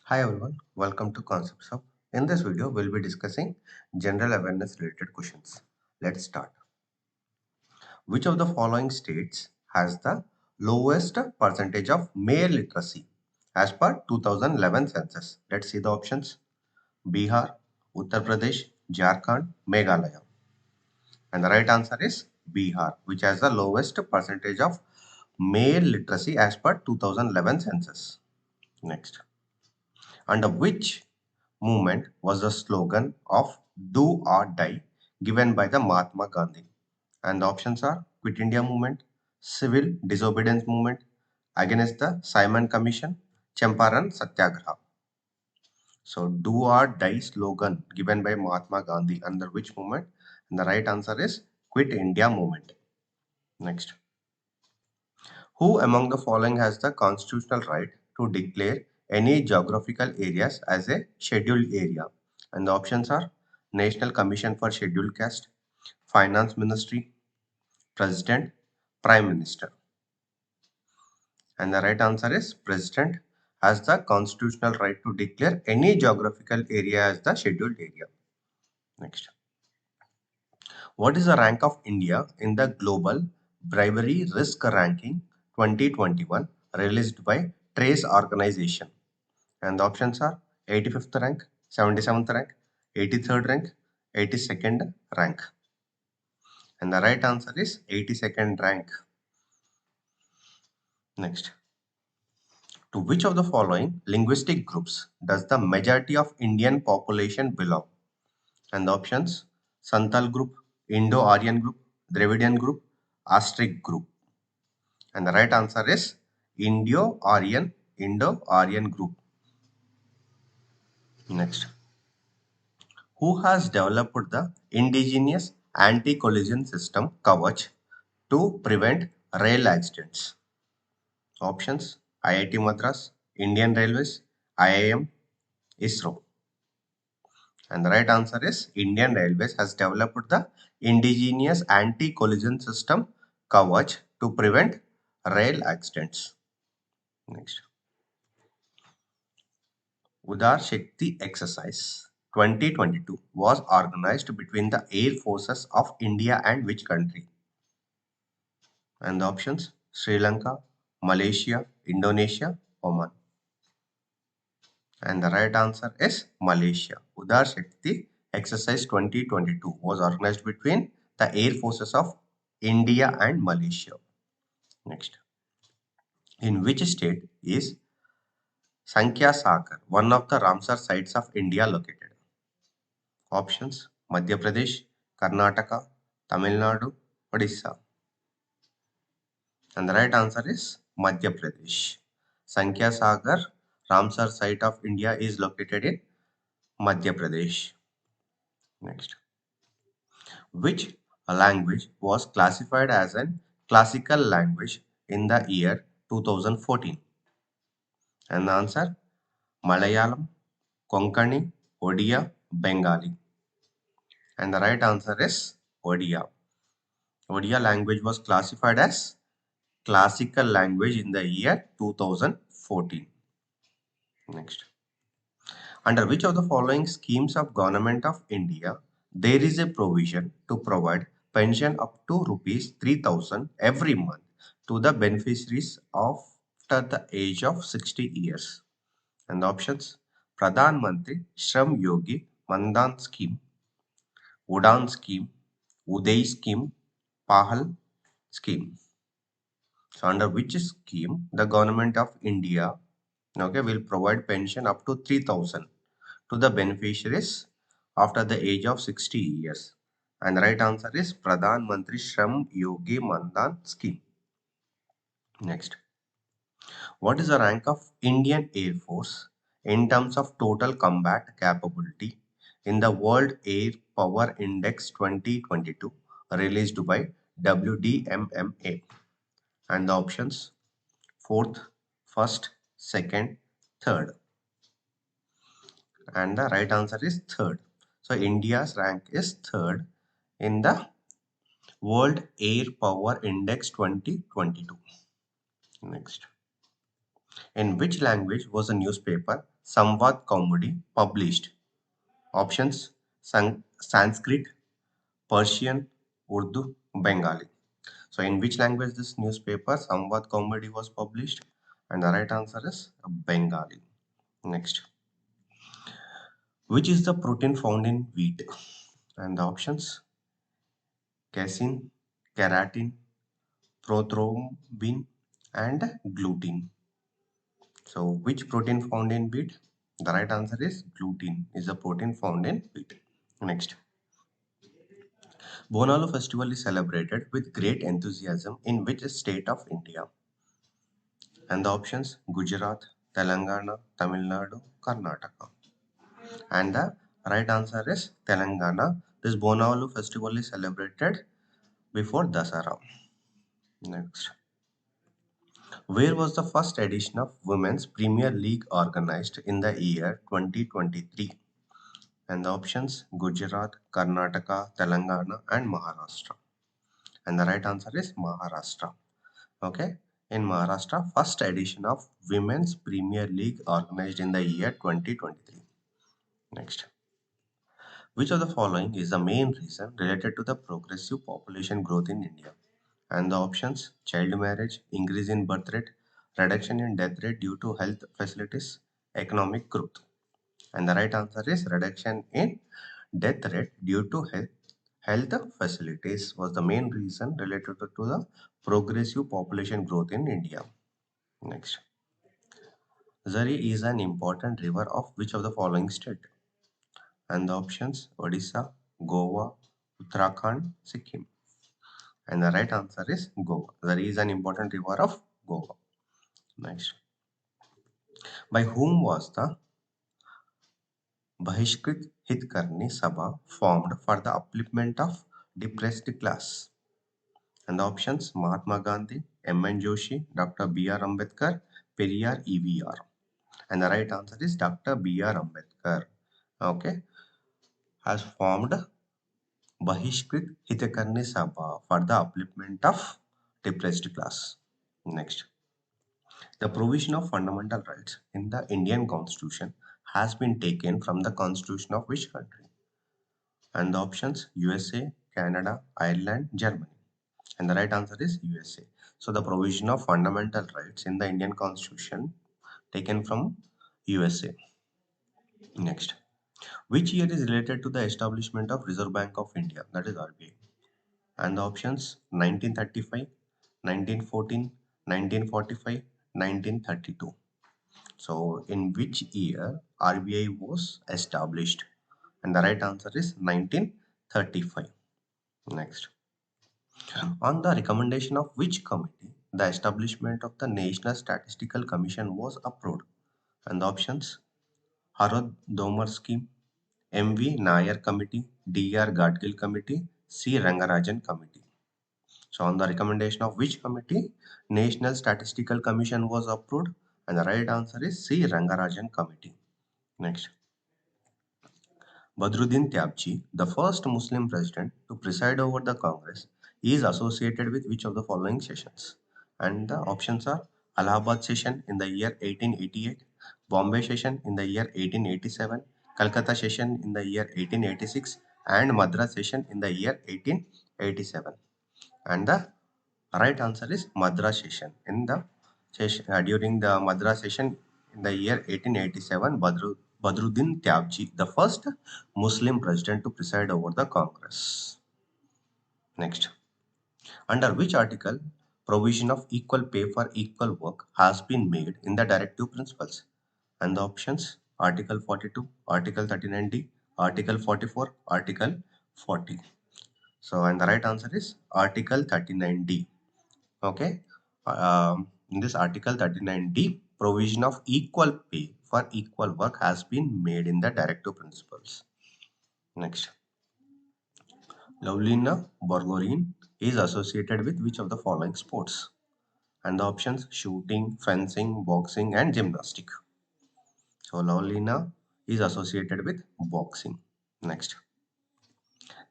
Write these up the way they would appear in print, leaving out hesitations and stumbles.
Hi everyone, welcome to Concepts Hub. In this video, we'll be discussing general awareness related questions. Let's start. Which of the following states has the lowest percentage of male literacy as per 2011 census? Let's see the options. Bihar, Uttar Pradesh, Jharkhand, Meghalaya. And the right answer is Bihar, which has the lowest percentage of male literacy as per 2011 census. Next. Under which movement was the slogan of Do or Die given by the Mahatma Gandhi? And the options are Quit India Movement, Civil Disobedience Movement, Against the Simon Commission, Champaran Satyagraha. So, Do or Die slogan given by Mahatma Gandhi under which movement? And the right answer is Quit India Movement. Next. Who among the following has the constitutional right to declare any geographical areas as a scheduled area? And the options are National Commission for Scheduled Caste, Finance Ministry, President, Prime Minister. And the right answer is President has the constitutional right to declare any geographical area as the scheduled area. Next. What is the rank of India in the Global Bribery Risk Ranking 2021 released by Trace Organization? And the options are 85th rank, 77th rank, 83rd rank, 82nd rank. And the right answer is 82nd rank. Next. To which of the following linguistic groups does the majority of Indian population belong? And the options Santal group, Indo-Aryan group, Dravidian group, Austric group. And the right answer is Indo-Aryan group. Next. Who has developed the indigenous anti-collision system Kavach to prevent rail accidents? Options IIT Madras, Indian Railways, IIM, ISRO. And the right answer is Indian Railways has developed the indigenous anti-collision system Kavach to prevent rail accidents. Next. Udar Shakti exercise 2022 was organized between the Air Forces of India and which country? And the options Sri Lanka, Malaysia, Indonesia, Oman. And the right answer is Malaysia. Udar Shakti exercise 2022 was organized between the Air Forces of India and Malaysia. Next. In which state is Sankhya Sagar, one of the Ramsar sites of India, located? Options Madhya Pradesh, Karnataka, Tamil Nadu, Odisha. And the right answer is Madhya Pradesh. Sankhya Sagar, Ramsar site of India, is located in Madhya Pradesh. Next. Which language was classified as an classical language in the year 2014? And the answer Malayalam, Konkani, Odia, Bengali. And the right answer is Odia. Odia language was classified as classical language in the year 2014. Next. Under which of the following schemes of Government of India there is a provision to provide pension up to rupees 3,000 every month to the beneficiaries after the age of 60 years? And the options Pradhan Mantri Shram Yogi Mandan Scheme, Udan Scheme, Uday Scheme, Pahal Scheme. So under which scheme the Government of India will provide pension up to 3,000 to the beneficiaries after the age of 60 years? And the right answer is Pradhan Mantri Shram Yogi Mandan Scheme. Next. What is the rank of Indian Air Force in terms of total combat capability in the World Air Power Index 2022 released by WDMMA? And the options fourth, first, second, third. And the right answer is third. So India's rank is third in the World Air Power Index 2022. Next. In which language was the newspaper Samvad Kaumudi published? Options: Sanskrit, Persian, Urdu, Bengali. So, in which language this newspaper Samvad Kaumudi was published? And the right answer is Bengali. Next, which is the protein found in wheat? And the options: casein, keratin, prothrombin, and gluten. So, which protein found in wheat? The right answer is gluten is the protein found in wheat. Next, Bonalu festival is celebrated with great enthusiasm in which state of India? And the options: Gujarat, Telangana, Tamil Nadu, Karnataka. And the right answer is Telangana. This Bonalu festival is celebrated before Dasara. Next, where was the first edition of Women's Premier League organized in the year 2023? And the options: Gujarat, Karnataka, Telangana, and Maharashtra. And the right answer is Maharashtra. Okay, in Maharashtra, first edition of Women's Premier League organized in the year 2023. Next, which of the following is the main reason related to the progressive population growth in India? And the options: child marriage, increase in birth rate, reduction in death rate due to health facilities, economic growth. And the right answer is reduction in death rate due to health facilities was the main reason related to the progressive population growth in India. Next, Zari is an important river of which of the following state? And the options: Odisha, Goa, Uttarakhand, Sikkim. And the right answer is Goa. Zari is an important river of Goa. Next, by whom was the Bahishkrit Hitkarni Sabha formed for the upliftment of depressed class? And the options: Mahatma Gandhi, M.N. Joshi, Dr. B.R. Ambedkar, Periyar, EVR. And the right answer is Dr. B.R. Ambedkar. Okay, has formed Bahishkrit Hitakarni Sabha for the upliftment of depressed class. Next, the provision of fundamental rights in the Indian Constitution has been taken from the Constitution of which country? And the options: USA, Canada, Ireland, Germany. And the right answer is USA. So the provision of fundamental rights in the Indian Constitution taken from USA. Next, which year is related to the establishment of Reserve Bank of India, that is RBI? And the options: 1935, 1914, 1945, 1932. So in which year RBI was established? And the right answer is 1935. Next, on the recommendation of which committee the establishment of the National Statistical Commission was approved? And the options: Harod Domar Scheme, M.V. Nair Committee, D.R. Gadgil Committee, C. Rangarajan Committee. So, on the recommendation of which committee National Statistical Commission was approved? And the right answer is C. Rangarajan Committee. Next, Badruddin Tyabchi, the first Muslim president to preside over the Congress, is associated with which of the following sessions? And the options are Allahabad session in the year 1888, Bombay session in the year 1887, Calcutta session in the year 1886, and Madras session in the year 1887. And the right answer is Madras session. In the session, during the Madras session in the year 1887, Badruddin Tyabji, the first Muslim president to preside over the Congress. Next, under which article provision of equal pay for equal work has been made in the directive principles? And the options: Article 42, Article 39D, Article 44, Article 40. So, and the right answer is Article 39D. Okay. In this Article 39D, provision of equal pay for equal work has been made in the directive principles. Next, Lovlina Borgorin is associated with which of the following sports? And the options: shooting, fencing, boxing, and gymnastic. So, Lovlina is associated with boxing. Next,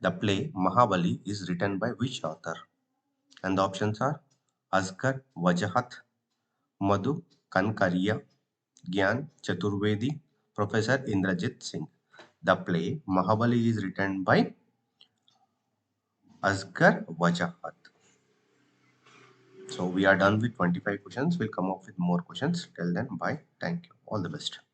the play Mahabali is written by which author? And the options are Asghar Wajahat, Madhu Kankaria, Gyan Chaturvedi, Professor Indrajit Singh. The play Mahabali is written by Asghar Wajahat. So we are done with 25 questions. We'll come up with more questions. Till then, bye. Thank you. All the best.